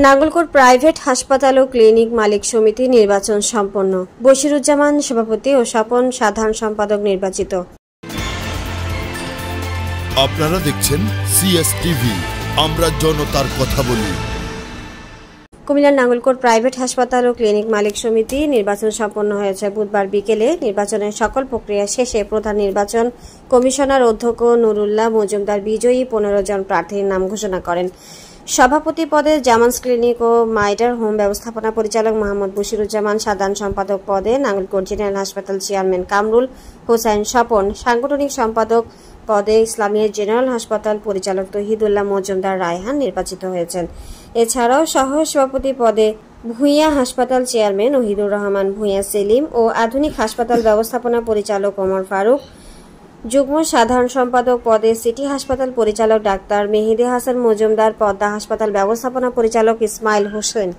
Nangalkot private হাসপাতাল ও clinic মালিক সমিতি নির্বাচন সম্পন্ন। বশিরুজ্জামান সভাপতি ও স্বপন সাধারণ সম্পাদক নির্বাচিত। আপনারা দেখছেন সিএসটিভি, আমরা জনতার কথা বলি। কুমিল্লার নাঙ্গলকোট প্রাইভেট হাসপাতাল ও ক্লিনিক মালিক সমিতি নির্বাচন সম্পন্ন হয়েছে। বুধবার বিকেলে নির্বাচনের সকল প্রক্রিয়া শেষে প্রধান নির্বাচন কমিশনার অধ্যক্ষ নুরুল্লাহ মজুমদার বিজয়ী 15 জন প্রার্থীর নাম ঘোষণা করেন। সভাপতি পদে জামান্স ক্লিনিক ও মাইডার হোম ব্যবস্থাপনা পরিচালক মোহাম্মদ বশিরুজ্জামান, সাধারণ সম্পাদক পদে নাঙ্গলকোট জেনারেল হাসপাতাল চেয়ারম্যান কামরুল হোসেন স্বপন, সাংগঠনিক সম্পাদক পদে ইসলামিয়া জেনারেল হাসপাতাল পরিচালক তহিদুল্লাহ মজুমদার রায়হান নির্বাচিত হয়েছেন। এছাড়াও সহ সভাপতি পদে ভূঁইয়া হাসপাতাল চেয়ারম্যান ওহিদুর রহমান ভূঁইয়া সেলিম ও আধুনিক হাসপাতাল ব্যবস্থাপনা পরিচালক ওমর ফারুক, যুগ্ম সাধারণ সম্পাদক পদে সিটি হাসপাতাল পরিচালক ডাক্তার মেহেদি হাসান মজুমদার, পদ্মা হাসপাতাল ব্যবস্থাপনা পরিচালক ইসমাইল হোসেন,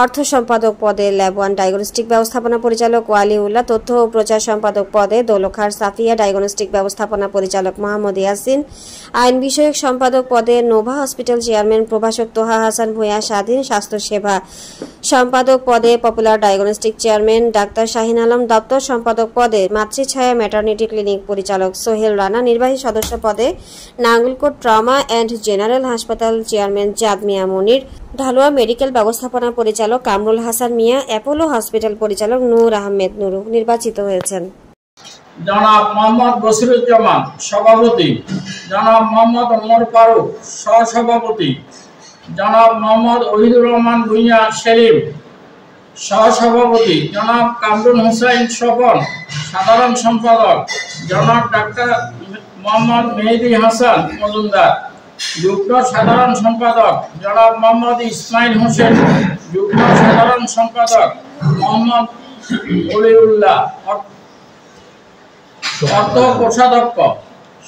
অর্থ সম্পাদক পদে ল্যাব 1 ডায়াগনস্টিক ব্যবস্থাপনা পরিচালক ওয়ালিউল্লাহ, তথ্য ও প্রচার সম্পাদক পদে দৌলখার সাফিয়া, ডায়াগনস্টিক ব্যবস্থাপনা পরিচালক মোহাম্মদ ইয়াসিন, আইন বিষয়ক সম্পাদক পদে নোভা হসপিটাল চেয়ারম্যান প্রভাষক তোহা হাসান ভূঁইয়া, স্বাধীন স্বাস্থ্য সেবা সম্পাদক পদে popular diagnostic chairman doctor Shahin Alam, দপ্তর সম্পাদক পদে মাতৃছায়া ম্যাটারনিটি ক্লিনিক পরিচালক সোহেল রানা, নির্বাহী সদস্য পদে নাঙ্গলকোট ট্রমা অ্যান্ড জেনারেল হাসপাতাল চেয়ারম্যান জাদ মিয়া মনির, ঢালুয়া মেডিকেল ব্যবস্থাপনা পরিচালক কামরুল হাসান মিয়া, অ্যাপোলো হসপিটাল পরিচালক নূর আহমেদ নুরু নির্বাচিত হয়েছেন। জনাব মোহাম্মদ বশিরুজ্জামান সভাপতি, জনাব মোহাম্মদ ওমর ফারুক সহসভাপতি, জনাব মোহাম্মদ ওহিদুর রহমান ভূঁইয়া সেলিম সহসভাপতি, জনাব কামরুল হোসেন স্বপন সাধারণ সম্পাদক, জনাব ডাক্তার মোহাম্মদ মেহেদি হাসান মজুমদার যুগ্ম সাধারণ সম্পাদক, জনাব মোহাম্মদ ইসমাইল হোসেন যুগ্ম সাধারণ সম্পাদক, মোহাম্মদ ওলিউল্লাহ অর্থ কোষাধ্যক্ষ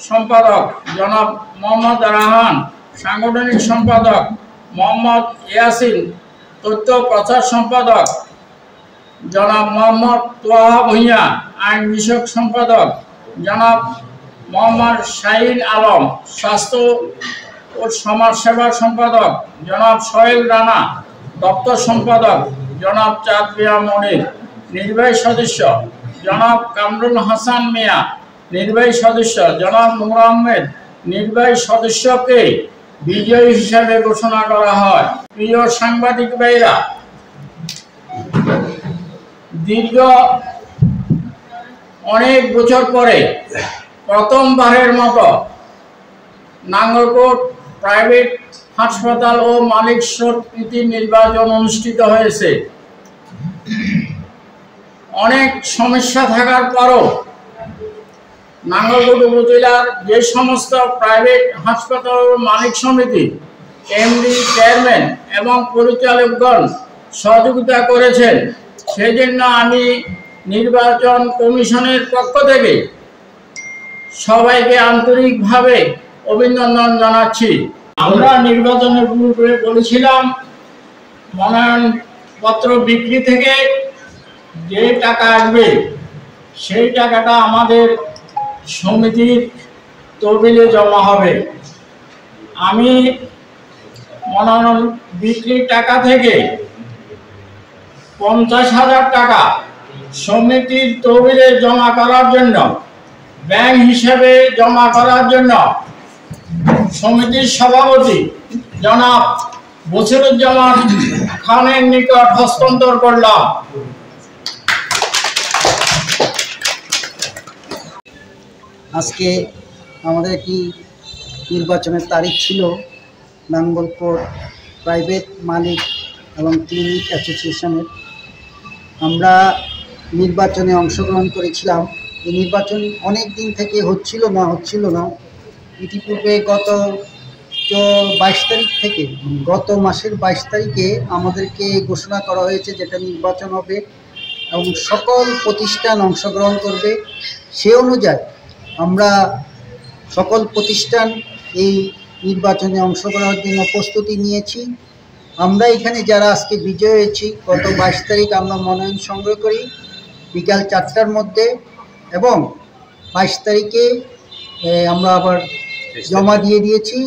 সম্পাদক, জনাব মোহাম্মদ রাহান সাংগঠনিক সম্পাদক, মোহাম্মদ ইয়াসিন তথ্য প্রচার সম্পাদক, জনাব মোহাম্মদ তোহা ভূঁইয়া আইন বিষয়ক সম্পাদক, জনাব মোহাম্মদ শাহিন আলম স্বাস্থ্য ও সমাজসেবা সম্পাদক, জনাব সোহেল রানা দপ্তর সম্পাদক, জনাব জাদ মিয়া মনির নির্বাহী সদস্য, জনাব কামরুল হাসান মিয়া নির্বাহী সদস্য, জনাব নূর আহমেদ নির্বাহী সদস্যকে বিজয়ী হিসাবে ঘোষণা করা হয়। প্রিয় সাংবাদিক ভাইরা, দীর্ঘ অনেক বছর পরে প্রথমবারের মতো নাঙ্গলকোট প্রাইভেট হাসপাতাল ও মালিক সমিতির নির্বাচন অনুষ্ঠিত হয়েছে। অনেক সমস্যা থাকার পরও নাঙ্গলকোট উপজেলার যে সমস্ত প্রাইভেট হাসপাতাল ও মালিক সমিতি এমডি, চেয়ারম্যান এবং পরিচালকগণ সহযোগিতা করেছেন, সেজন্য আমি নির্বাচন কমিশনের পক্ষ থেকে সবাইকে আন্তরিকভাবে অভিনন্দন জানাচ্ছি। আমরা নির্বাচনের পূর্বে বলেছিলাম মনোনয়নপত্র বিক্রি থেকে যে টাকা আসবে সেই টাকাটা আমাদের সমিতির তহবিলে জমা হবে। আমি মনোনয়ন বিক্রির টাকা থেকে 50,000 টাকা সমিতির তহবিলে জমা করার জন্য, ব্যাংক হিসেবে জমা করার জন্য সমিতির সভাপতি জনাব বশিরুজ্জামান খানের নিকট হস্তান্তর করলাম। আজকে আমাদের একটি নির্বাচনের তারিখ ছিল নাঙ্গলকোট প্রাইভেট মালিক এবং ক্লিনিক অ্যাসোসিয়েশনের। আমরা নির্বাচনে অংশগ্রহণ করেছিলাম। এই নির্বাচন অনেক দিন থেকে হচ্ছিল না। ইতিপূর্বে গত 22 তারিখ থেকে, গত মাসের 22 তারিখে আমাদেরকে ঘোষণা করা হয়েছে যেটা নির্বাচন হবে এবং সকল প্রতিষ্ঠান অংশগ্রহণ করবে। সে অনুযায়ী আমরা সকল প্রতিষ্ঠান এই নির্বাচনে অংশগ্রহণের জন্য প্রস্তুতি নিয়েছি। আমরা এখানে যারা আজকে বিজয় হয়েছি, গত 22 তারিখ আমরা মনোনয়ন সংগ্রহ করি বিকাল 4টার মধ্যে এবং 22 তারিখে আমরা আবার জমা দিয়ে দিয়েছি।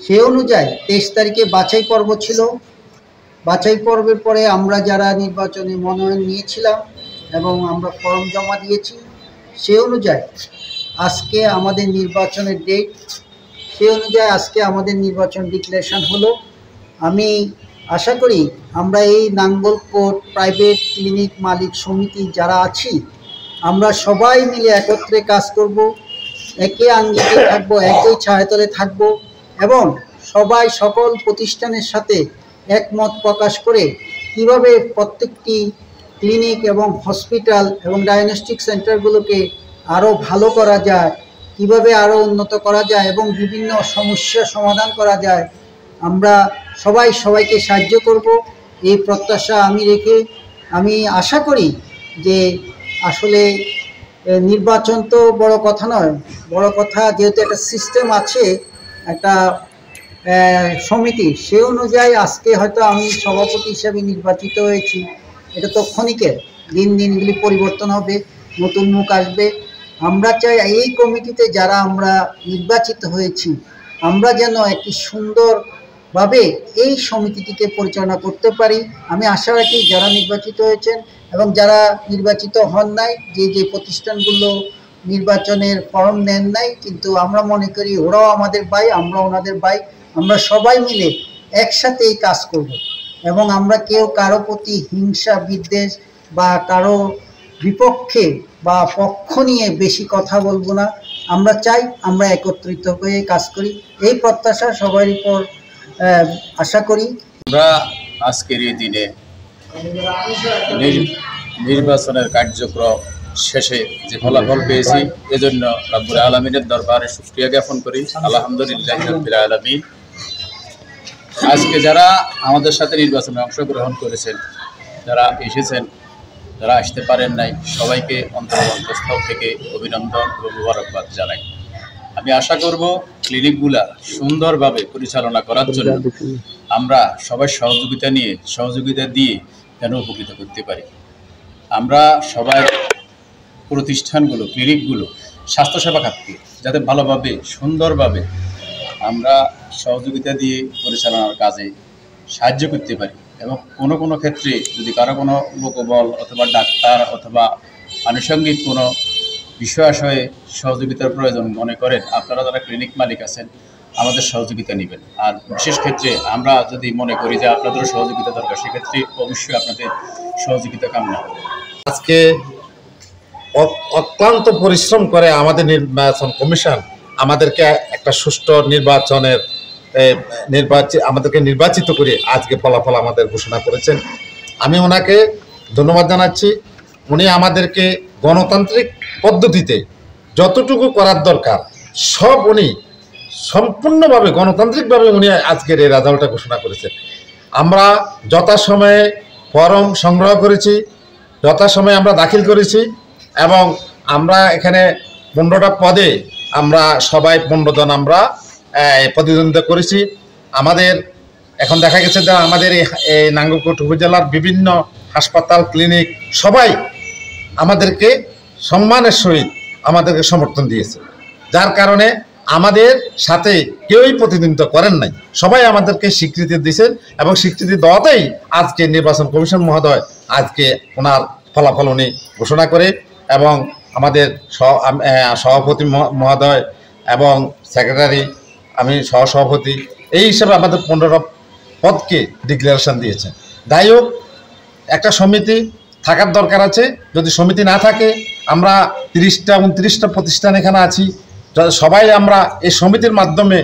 সে অনুযায়ী 23 তারিখে বাছাই পর্ব ছিল। বাছাই পর্বের পরে আমরা যারা নির্বাচনে মনোনয়ন নিয়েছিলাম এবং আমরা ফর্ম জমা দিয়েছি, সে অনুযায়ী আজকে আমাদের নির্বাচনের ডেট, সে অনুযায়ী আজকে আমাদের নির্বাচন ডিক্লারেশন হলো। আমি আশা করি আমরা এই নাঙ্গলকোট প্রাইভেট ক্লিনিক মালিক সমিতি যারা আছি, আমরা সবাই মিলে একত্রে কাজ করব, একই আঙ্গিকে থাকবো, একই ছায়াতলে থাকবো এবং সবাই সকল প্রতিষ্ঠানের সাথে একমত প্রকাশ করে কিভাবে প্রত্যেকটি ক্লিনিক এবং হসপিটাল এবং ডায়াগনস্টিক সেন্টারগুলোকে আরও ভালো করা যায়, কিভাবে আরও উন্নত করা যায় এবং বিভিন্ন সমস্যা সমাধান করা যায়, আমরা সবাই সবাইকে সাহায্য করব এই প্রত্যাশা আমি রেখে আমি আশা করি যে আসলে নির্বাচন তো বড় কথা নয়, বড় কথা যেহেতু একটা সিস্টেম আছে, একটা সমিতি, সে অনুযায়ী আজকে হয়তো আমি সভাপতি হিসাবে নির্বাচিত হয়েছি। এটা তো ক্ষণিকের, দিন দিন এগুলি পরিবর্তন হবে, নতুন মুখ আসবে। আমরা চাই এই কমিটিতে যারা আমরা নির্বাচিত হয়েছি, আমরা যেন একটি সুন্দরভাবে এই সমিতিটিকে পরিচালনা করতে পারি। আমি আশা রাখি যারা নির্বাচিত হয়েছেন এবং যারা নির্বাচিত হন নাই, যে প্রতিষ্ঠানগুলো নির্বাচনের ফর্ম নেন নাই, কিন্তু আমরা মনে করি ওরাও আমাদের ভাই, আমরা ওনাদের ভাই, আমরা সবাই মিলে একসাথে এই কাজ করব এবং আমরা কেউ কারো প্রতি হিংসা বিদ্বেষ বা কারো বিপক্ষে বা পক্ষ নিয়ে বেশি কথা বলবো না। আমরা চাই আমরা একত্রিত হয়ে কাজ করি, এই প্রত্যাশা সবার উপর আশা করি। আমরা আজকের এই দিনে নির্বাচনের কার্যক্রম শেষে যে ফলাফল পেয়েছি, এজন্য রব্বুল আলামিনের দরবারে শুকরিয়া জ্ঞাপন করি। আলহামদুলিল্লাহ রাব্বিল আলামিন। আজকে যারা আমাদের সাথে নির্বাচনে অংশগ্রহণ করেছেন, যারা এসেছেন, যারা আসতে পারেন নাই, সবাইকে অন্তঃস্থল থেকে অভিনন্দন ও মোবারকবাদ জানাই। আমি আশা করব ক্লিনিকগুলা সুন্দরভাবে পরিচালনা করার জন্য আমরা সবাই সহযোগিতা দিয়ে যেন উপকৃত করতে পারি। আমরা সবাই প্রতিষ্ঠানগুলো, ক্লিনিকগুলো, স্বাস্থ্যসেবা খাতকে যাতে ভালোভাবে সুন্দরভাবে আমরা সহযোগিতা দিয়ে পরিচালনার কাজে সাহায্য করতে পারি এবং কোনো ক্ষেত্রে যদি কারো কোনো লোকবল অথবা ডাক্তার অথবা আনুষঙ্গিক কোনো বিষয়ে সহযোগিতার প্রয়োজন মনে করেন, আপনারা যারা ক্লিনিক মালিক আছেন আমাদের সহযোগিতা নেবেন। আর বিশেষ ক্ষেত্রে আমরা যদি মনে করি যে আপনাদেরও সহযোগিতা দরকার, সেক্ষেত্রে অবশ্যই আপনাদের সহযোগিতা কামনা করব। আজকে অক্লান্ত পরিশ্রম করে আমাদের নির্বাচন কমিশন আমাদেরকে একটা সুষ্ঠু আমাদেরকে নির্বাচিত করে আজকে ফলাফল আমাদের ঘোষণা করেছেন। আমি ওনাকে ধন্যবাদ জানাচ্ছি। উনি আমাদেরকে গণতান্ত্রিক পদ্ধতিতে যতটুকু করার দরকার সব উনি সম্পূর্ণভাবে গণতান্ত্রিকভাবে উনি আজকের এই রেজাল্টটা ঘোষণা করেছেন। আমরা যথাসময়ে ফরম সংগ্রহ করেছি, যথাসময়ে আমরা দাখিল করেছি এবং আমরা এখানে 15টা পদে আমরা সবাই 15 জন আমরা প্রতিদ্বন্দ্বিতা করেছি। আমাদের এখন দেখা গেছে যে আমাদের এই নাঙ্গলকোট উপজেলার বিভিন্ন হাসপাতাল, ক্লিনিক সবাই আমাদেরকে সম্মানের সহিত আমাদেরকে সমর্থন দিয়েছে, যার কারণে আমাদের সাথে কেউই প্রতিদ্বন্দ্বিতা করেন নাই, সবাই আমাদেরকে স্বীকৃতি দিয়েছেন এবং স্বীকৃতি দেওয়াতেই আজকে নির্বাচন কমিশন মহোদয় আজকে ওনার ফলাফল উনি ঘোষণা করে এবং আমাদের সভাপতি মহোদয় এবং সেক্রেটারি, আমি সহসভাপতি, এই হিসাবে আমাদের 15টা পদকে ডিক্লারেশন দিয়েছেন। যাই হোক, একটা সমিতি থাকার দরকার আছে। যদি সমিতি না থাকে, আমরা 30টা প্রতিষ্ঠান এখানে আছি, সবাই আমরা এই সমিতির মাধ্যমে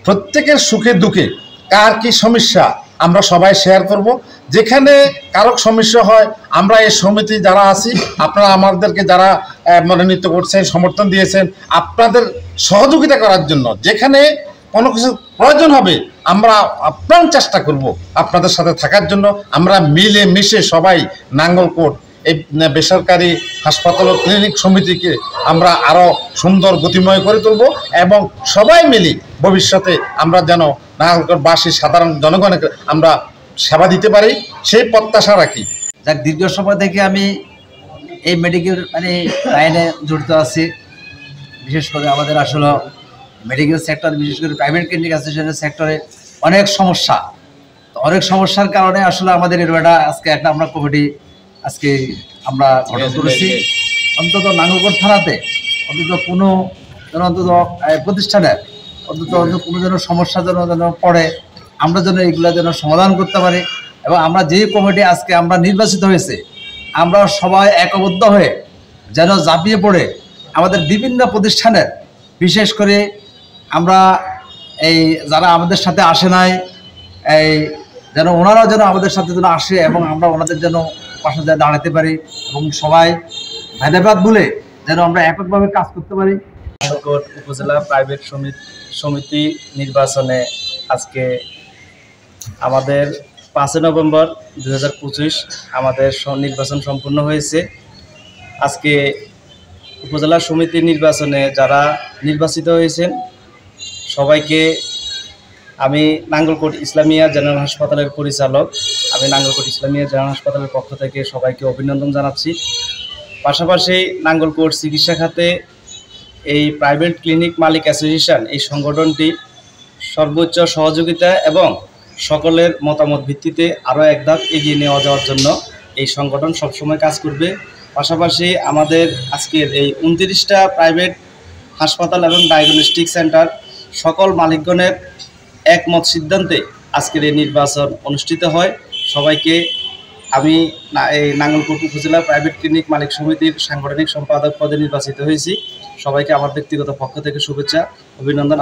প্রত্যেকের সুখে দুঃখে কার কি সমস্যা আমরা সবাই শেয়ার করব। যেখানে কারো সমস্যা হয় আমরা এই সমিতি যারা আছি, আপনারা আমাদেরকে যারা মনোনীত করছেন, সমর্থন দিয়েছেন, আপনাদের সহযোগিতা করার জন্য যেখানে কোনো কিছু প্রয়োজন হবে আমরা আপ্রাণ চেষ্টা করব আপনাদের সাথে থাকার জন্য। আমরা মিলে মিশে সবাই নাঙ্গলকোট এই বেসরকারি হাসপাতাল ও ক্লিনিক সমিতিকে আমরা আরও সুন্দর গতিময় করে তুলব এবং সবাই মিলে ভবিষ্যতে আমরা যেন নাঙ্গলকোটবাসী সাধারণ জনগণকে আমরা সেবা দিতে পারি, সেই প্রত্যাশা রাখি। যাক, দীর্ঘ সময় থেকে আমি এই মেডিকেল লাইনে জড়িত আছি। বিশেষ করে আমাদের আসলে মেডিকেল সেক্টর, বিশেষ করে প্রাইভেট ক্লিনিক অ্যাসোসিয়েশনের সেক্টরে অনেক সমস্যা। তো অনেক সমস্যার কারণে আসলে আমাদের এটা আজকে একটা আমরা কমিটি আজকে আমরা গঠন করেছি। অন্তত নাঙ্গলকোট থানাতে অন্তত কোনো অন্তত প্রতিষ্ঠানের অন্তত কোনো যেন সমস্যা যেন পড়ে, আমরা যেন এইগুলো যেন সমাধান করতে পারি। এবং আমরা যে কমিটি আজকে আমরা নির্বাচিত হয়েছে, আমরা সবাই একবদ্ধ হয়ে যেন ঝাঁপিয়ে পড়ে আমাদের বিভিন্ন প্রতিষ্ঠানের, বিশেষ করে আমরা এই যারা আমাদের সাথে আসে নাই, এই যেন ওনারাও যেন আমাদের সাথে যেন আসে এবং আমরা ওনাদের যেন পাশে যেন দাঁড়াতে পারি এবং সবাই ভেদাভেদ ভুলে যেন আমরা এককভাবে কাজ করতে পারি। নাঙ্গলকোট উপজেলা প্রাইভেট সমিতি নির্বাচনে আজকে আমাদের 5 নভেম্বর 2025 আমাদের নির্বাচন সম্পূর্ণ হয়েছে। আজকে উপজেলা সমিতি নির্বাচনে যারা নির্বাচিত হয়েছেন সবাইকে আমি নাঙ্গলকোট ইসলামিয়া জেনারেল হাসপাতালের পরিচালক, আমি নাঙ্গলকোট ইসলামিয়া জেনারেল হাসপাতালের পক্ষ থেকে সবাইকে অভিনন্দন জানাচ্ছি। পাশাপাশি নাঙ্গলকোট চিকিৎসা খাতে এই প্রাইভেট ক্লিনিক মালিক অ্যাসোসিয়েশন, এই সংগঠনটি সর্বোচ্চ সহযোগিতা এবং সকলের মতামত ভিত্তিতে আরও এক ধাপ এগিয়ে নিয়ে যাওয়ার জন্য এই সংগঠন সবসময় কাজ করবে। পাশাপাশি আমাদের আজকের এই 29টা প্রাইভেট হাসপাতাল এবং ডায়াগনস্টিক সেন্টার সকল মালিকগণের একমত সিদ্ধান্তে আজকের এই নির্বাচন অনুষ্ঠিত হয়। সবাইকে আমি এই নাঙ্গলকোট উপজেলা প্রাইভেট ক্লিনিক মালিক সমিতির সাংগঠনিক সম্পাদক পদে নির্বাচিত হয়েছি। সবাইকে আমার ব্যক্তিগত পক্ষ থেকে শুভেচ্ছা, অভিনন্দন।